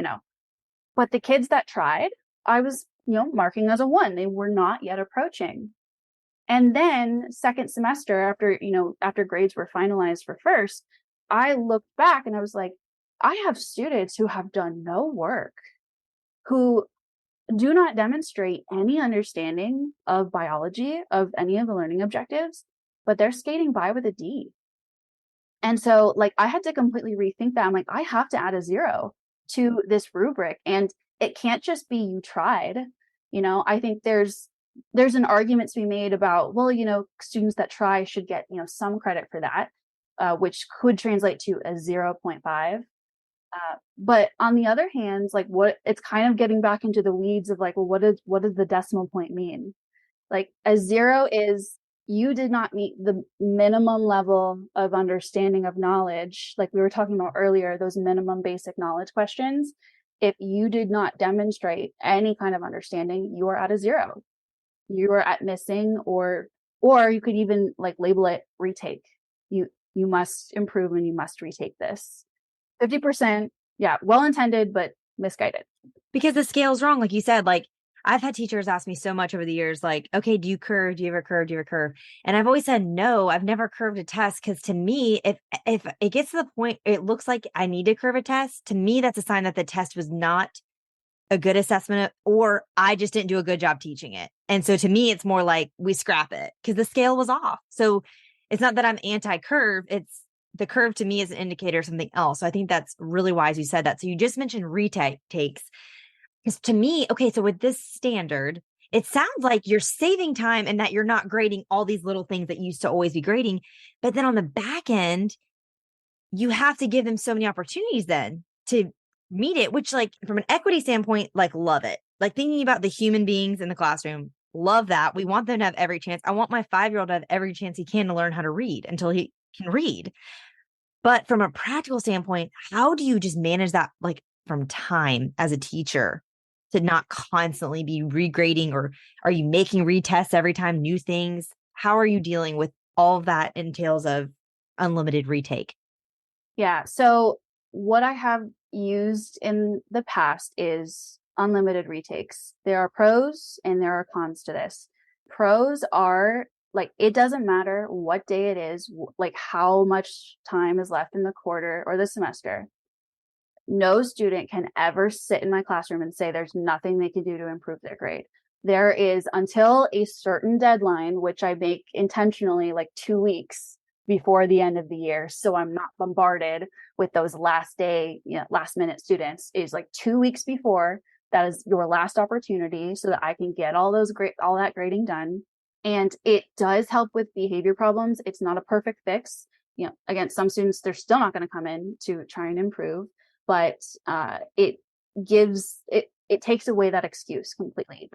but the kids that tried, I was, marking as a 1. They were not yet approaching. And then second semester, after grades were finalized for first, I looked back and I was like, I have students who have done no work, who do not demonstrate any understanding of biology, of any of the learning objectives, but they're skating by with a D. And so like I had to completely rethink that. I'm like, I have to add a 0 to this rubric, and it can't just be you tried. I think there's an argument to be made about, well, students that try should get, some credit for that, which could translate to a 0.5. But on the other hand, like what it's kind of getting back into the weeds of like, well, what does the decimal point mean? Like a zero is you did not meet the minimum level of understanding of knowledge. Like we were talking about earlier, those minimum basic knowledge questions. If you did not demonstrate any kind of understanding, you are at a zero. You are at missing, or you could even like label it retake. You must improve and you must retake this. 50%, yeah, well intended, but misguided. Because the scale's wrong. Like you said, like I've had teachers ask me so much over the years, like, okay, do you curve? Do you ever curve? Do you ever curve? And I've always said, no, I've never curved a test. Cause to me, if it gets to the point, it looks like I need to curve a test. To me, that's a sign that the test was not a good assessment or I just didn't do a good job teaching it. And so to me, it's more like we scrap it because the scale was off. So it's not that I'm anti-curve. It's the curve to me is an indicator of something else. So I think that's really wise you said that. So you just mentioned retakes. Because to me, okay, so with this standard, it sounds like you're saving time and that you're not grading all these little things that used to always be grading. But then on the back end, you have to give them so many opportunities then to meet it, which like from an equity standpoint, like love it. Like thinking about the human beings in the classroom, love that. We want them to have every chance. I want my 5-year-old to have every chance he can to learn how to read until he can read. But from a practical standpoint, how do you just manage that like from time as a teacher to not constantly be regrading, or are you making retests every time new things? How are you dealing with all of that entails of unlimited retake? Yeah. So what I have used in the past is unlimited retakes. There are pros and there are cons to this. Pros are like, it doesn't matter what day it is, like how much time is left in the quarter or the semester. No student can ever sit in my classroom and say there's nothing they can do to improve their grade. There is until a certain deadline, which I make intentionally like 2 weeks before the end of the year. So I'm not bombarded with those last day, last minute students, is like 2 weeks before. That is your last opportunity so that I can get all that grading done. And it does help with behavior problems. It's not a perfect fix. Again, some students, they're still not going to come in to try and improve, but it takes away that excuse completely.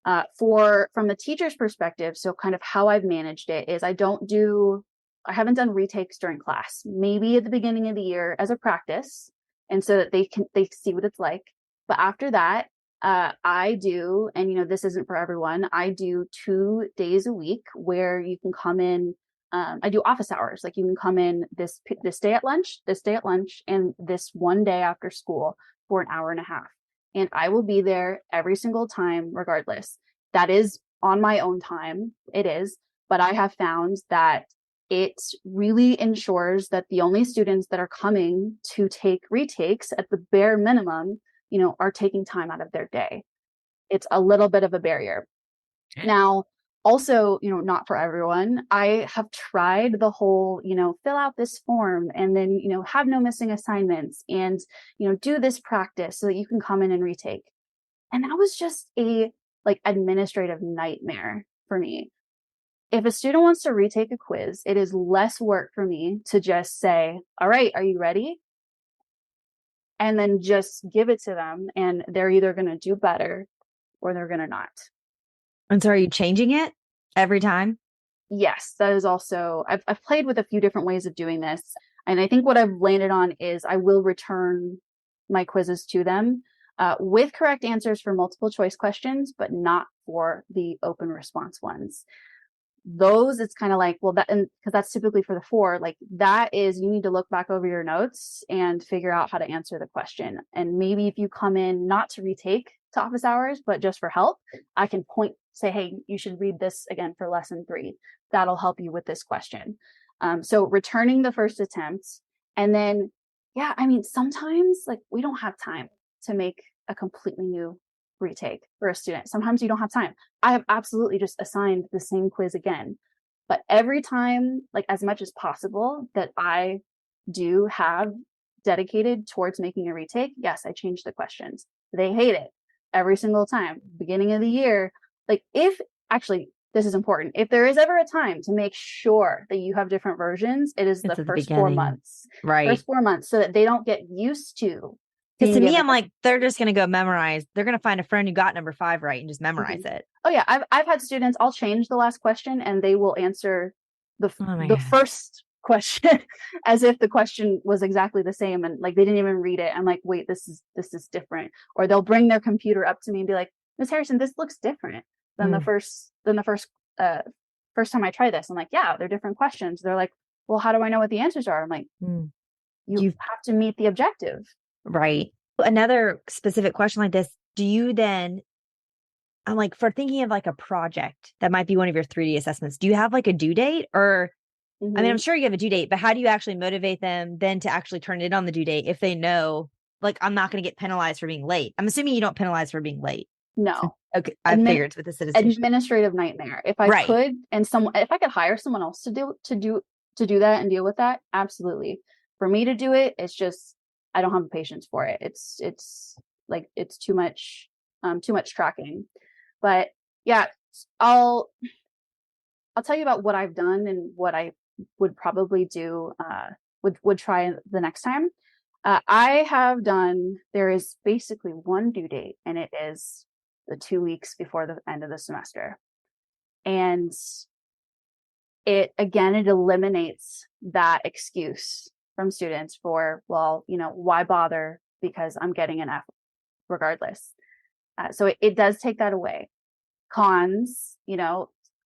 From the teacher's perspective, so kind of how I've managed it is I haven't done retakes during class, maybe at the beginning of the year as a practice, and so that they see what it's like. But after that, I do, and this isn't for everyone, I do 2 days a week where you can come in. I do office hours. Like you can come in this day at lunch, and this one day after school for an hour and a half. And I will be there every single time, regardless. That is on my own time. It is. But I have found that it really ensures that the only students that are coming to take retakes at the bare minimum, are taking time out of their day. It's a little bit of a barrier. Now, also, not for everyone. I have tried the whole, fill out this form and then, have no missing assignments and, do this practice so that you can come in and retake. And that was just a like administrative nightmare for me. If a student wants to retake a quiz, it is less work for me to just say, all right, are you ready? And then just give it to them. And they're either going to do better or they're going to not. And so are you changing it every time? Yes, that is also, I've played with a few different ways of doing this. And I think what I've landed on is I will return my quizzes to them with correct answers for multiple choice questions, but not for the open response ones. Those, it's kind of like, well, that, and because that's typically for the 4, like that is, you need to look back over your notes and figure out how to answer the question. And maybe if you come in not to retake to office hours, but just for help, I can say, hey, you should read this again for lesson 3. That'll help you with this question. So returning the first attempt. And then, yeah, I mean, sometimes like we don't have time to make a completely new retake for a student. Sometimes you don't have time. I have absolutely just assigned the same quiz again. But every time, like as much as possible that I do have dedicated towards making a retake, yes, I change the questions. They hate it every single time. Beginning of the year, like if actually this is important. If there is ever a time to make sure that you have different versions, it is the It's at the first 4 beginning. months. Right. First 4 months, so that they don't get used to Because being to me, given I'm like, they're just going to go memorize. They're going to find a friend who got number 5 right and just memorize Mhm. it. Oh yeah, I've had students. I'll change the last question, and they will answer Oh my the God. first question as if the question was exactly the same, and like they didn't even read it. I'm like, wait, this is different. Or they'll bring their computer up to me and be like, Miss Harrison, this looks different than the Mm, first uh first time I try this. I'm like, yeah, they're different questions. They're like, well, how do I know what the answers are? I'm like, mm. you You have to meet the objective. right. Another specific question like this, do you then, I'm like, for thinking of like a project that might be one of your 3D assessments, do you have like a due date? Or, I mean, I'm Hmm. sure you have a due date, but how do you actually motivate them then to actually turn it on the due date if they know, like, I'm not going to get penalized for being late? I'm assuming you don't penalize for being late. No. Okay. I Admin figured it's with the citizenship. Administrative nightmare. If I Right. could, and someone, if I could hire someone else to do that and deal with that, absolutely. For me to do it, it's just I don't have the patience for it. It's like it's too much tracking. But yeah, I'll I'll tell you about what I've done and what I would probably do. Would try the next time. I have done. There is basically one due date, and it is the 2 weeks before the end of the semester. And it eliminates that excuse from students for, well, why bother, because I'm getting an F regardless. So it does take that away. Cons,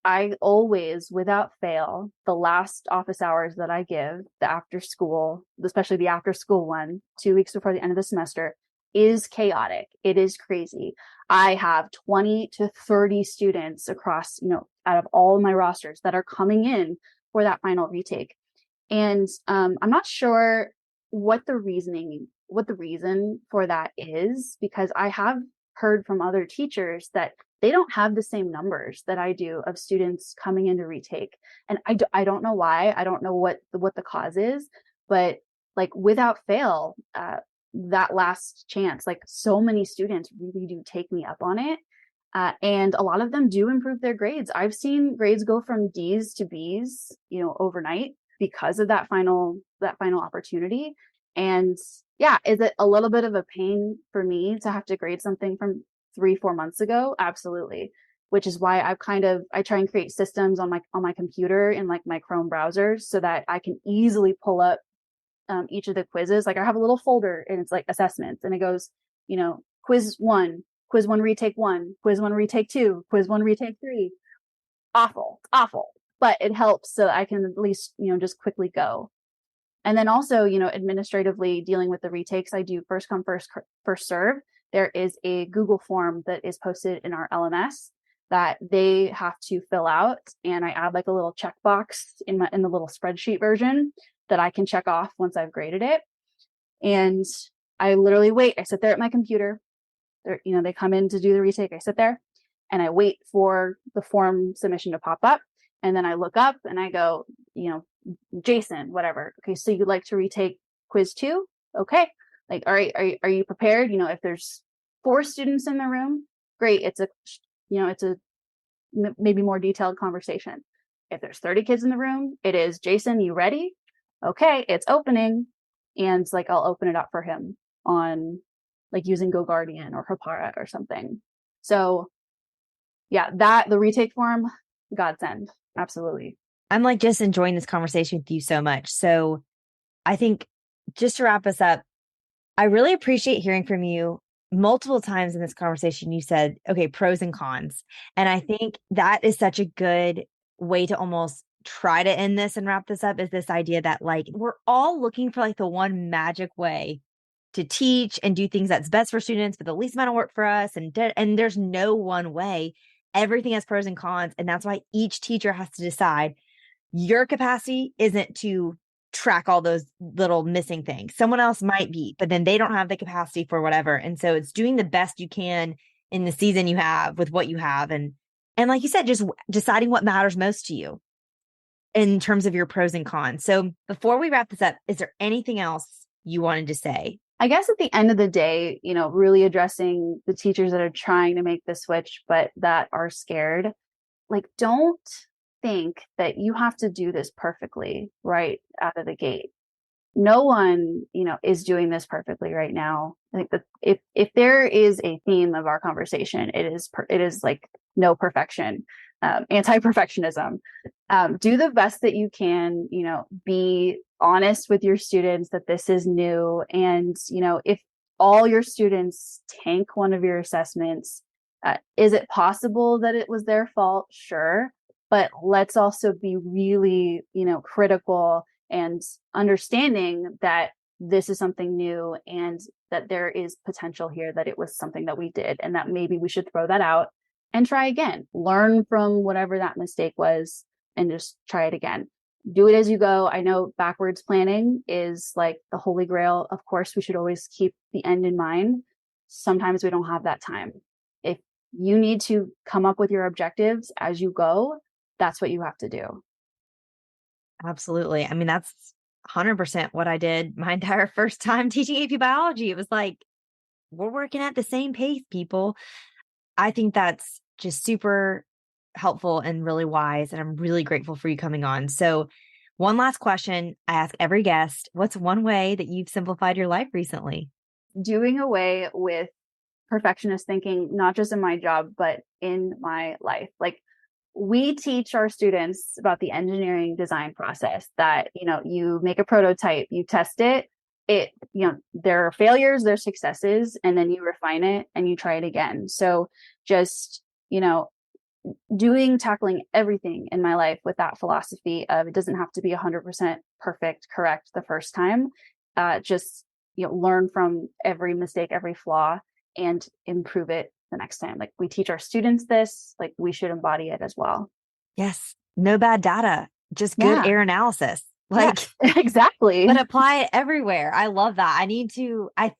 I always, without fail, the last office hours that I give, the after school, especially the after school one, 2 weeks before the end of the semester, is chaotic. It is crazy. I have 20 to 30 students across, out of all of my rosters that are coming in for that final retake. And I'm not sure what the reason for that is, because I have heard from other teachers that they don't have the same numbers that I do of students coming in to retake. And I don't know why. I don't know what the cause is, but like without fail, that last chance, like so many students really do take me up on it. And a lot of them do improve their grades. I've seen grades go from D's to B's, overnight because of that final opportunity. And yeah, is it a little bit of a pain for me to have to grade something from 3-4 months ago? Absolutely. Which is why I try and create systems on my computer in like my Chrome browsers so that I can easily pull up each of the quizzes. Like I have a little folder and it's like assessments, and it goes, quiz one retake one, quiz one retake two, quiz one retake three. Awful, but it helps so I can at least just quickly go. And then also, administratively dealing with the retakes, I do first come, first serve. There is a Google form that is posted in our LMS that they have to fill out. And I add like a little checkbox in the little spreadsheet version that I can check off once I've graded it. And I literally wait. I sit there at my computer. They come in to do the retake. I sit there and I wait for the form submission to pop up. And then I look up and I go, Jason, whatever. Okay, so you'd like to retake quiz 2? Okay. Like, all right, are you prepared? If there's 4 students in the room, great. It's a maybe more detailed conversation. If there's 30 kids in the room, it is, Jason, you ready? Okay, it's opening. And like I'll open it up for him on like using GoGuardian or Hapara or something. So yeah, the retake form, godsend. Absolutely. I'm like just enjoying this conversation with you so much. So I think just to wrap us up, I really appreciate hearing from you. Multiple times in this conversation, you said, okay, pros and cons. And I think that is such a good way to almost try to end this and wrap this up, is this idea that like we're all looking for like the one magic way to teach and do things that's best for students, but the least amount of work for us. And there's no one way. Everything has pros and cons. And that's why each teacher has to decide your capacity isn't to track all those little missing things. Someone else might be, but then they don't have the capacity for whatever. And so it's doing the best you can in the season you have with what you have. And like you said, just deciding what matters most to you in terms of your pros and cons. So before we wrap this up, is there anything else you wanted to say? I guess at the end of the day, really addressing the teachers that are trying to make the switch, but that are scared. like, don't think that you have to do this perfectly right out of the gate. No one, is doing this perfectly right now. I think that if there is a theme of our conversation, it is like no perfection, anti-perfectionism. Do the best that you can. Be honest with your students that this is new, and if all your students tank one of your assessments, is it possible that it was their fault? Sure, but let's also be really, critical and understanding that this is something new and that there is potential here, that it was something that we did and that maybe we should throw that out and try again. Learn from whatever that mistake was and just try it again. Do it as you go. I know backwards planning is like the holy grail. Of course, we should always keep the end in mind. Sometimes we don't have that time. If you need to come up with your objectives as you go, that's what you have to do. Absolutely. I mean, that's 100% what I did my entire first time teaching AP biology. It was like, we're working at the same pace, people. I think that's just super helpful and really wise. And I'm really grateful for you coming on. So, one last question I ask every guest: what's one way that you've simplified your life recently? Doing away with perfectionist thinking, not just in my job, but in my life. Like, we teach our students about the engineering design process, that, you make a prototype, you test it, there are failures, there's successes, and then you refine it and you try it again. So just, tackling everything in my life with that philosophy of it doesn't have to be 100% perfect, correct the first time. Just, learn from every mistake, every flaw, and improve it the next time. Like, we teach our students this, like, we should embody it as well. Yes. No bad data, just good Yeah. error analysis. Yeah, exactly. But apply it everywhere. I love that. I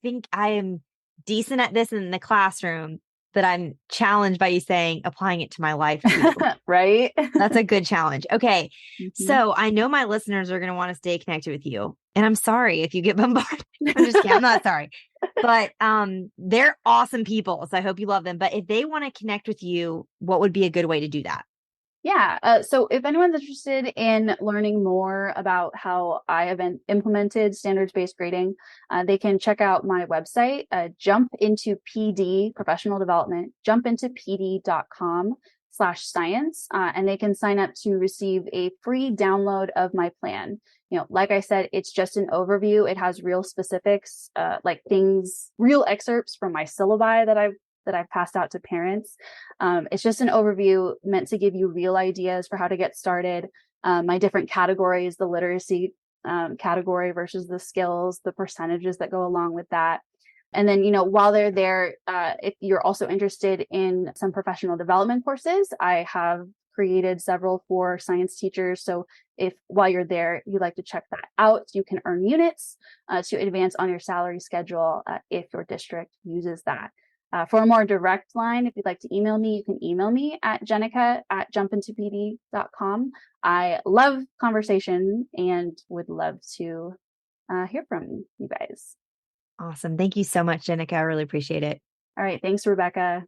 think I am decent at this in the classroom, but I'm challenged by you saying applying it to my life too. Right? That's a good challenge. Okay. Mhm. So I know my listeners are going to want to stay connected with you. And I'm sorry if you get bombarded. I'm just kidding. I'm not sorry. But they're awesome people. So I hope you love them. But if they want to connect with you, what would be a good way to do that? Yeah. So if anyone's interested in learning more about how I have implemented standards-based grading, they can check out my website, jump into PD professional development, jumpintopd.com/science, and they can sign up to receive a free download of my plan. Like I said, it's just an overview. It has real specifics, like things, real excerpts from my syllabi that I've passed out to parents. It's just an overview meant to give you real ideas for how to get started. My different categories, the literacy category versus the skills, the percentages that go along with that. And then, while they're there, if you're also interested in some professional development courses, I have created several for science teachers. So if while you're there, you'd like to check that out, you can earn units to advance on your salary schedule if your district uses that. For a more direct line, if you'd like to email me, you can email me at Jennica@jumpintopd.com. I love conversation and would love to hear from you guys. Awesome. Thank you so much, Jennica. I really appreciate it. All right. Thanks, Rebecca.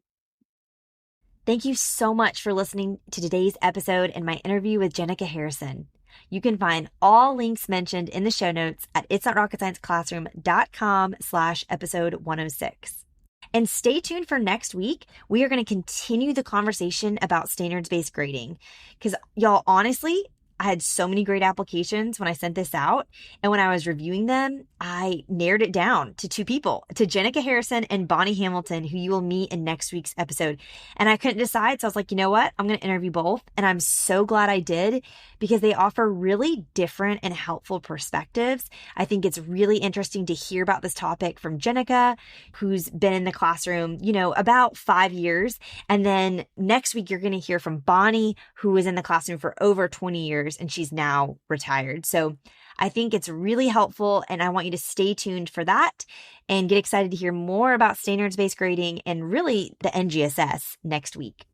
Thank you so much for listening to today's episode and my interview with Jennica Harrison. You can find all links mentioned in the show notes at itsnotrocketscienceclassroom.com/episode 106. And stay tuned for next week. We are going to continue the conversation about standards-based grading because y'all, honestly, I had so many great applications when I sent this out. And when I was reviewing them, I narrowed it down to two people, to Jennica Harrison and Bonnie Hamilton, who you will meet in next week's episode. And I couldn't decide. So I was like, you know what? I'm going to interview both. And I'm so glad I did because they offer really different and helpful perspectives. I think it's really interesting to hear about this topic from Jennica, who's been in the classroom, about 5 years. And then next week, you're going to hear from Bonnie, who was in the classroom for over 20 years. And she's now retired. So I think it's really helpful. And I want you to stay tuned for that and get excited to hear more about standards-based grading and really the NGSS next week.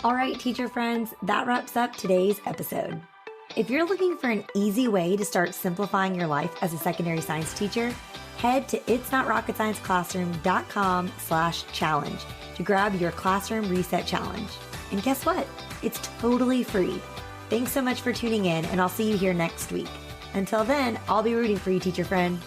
All right, teacher friends, that wraps up today's episode. If you're looking for an easy way to start simplifying your life as a secondary science teacher, head to itsnotrocketscienceclassroom.com/challenge to grab your classroom reset challenge. And guess what? It's totally free. Thanks so much for tuning in, and I'll see you here next week. Until then, I'll be rooting for you, teacher friend.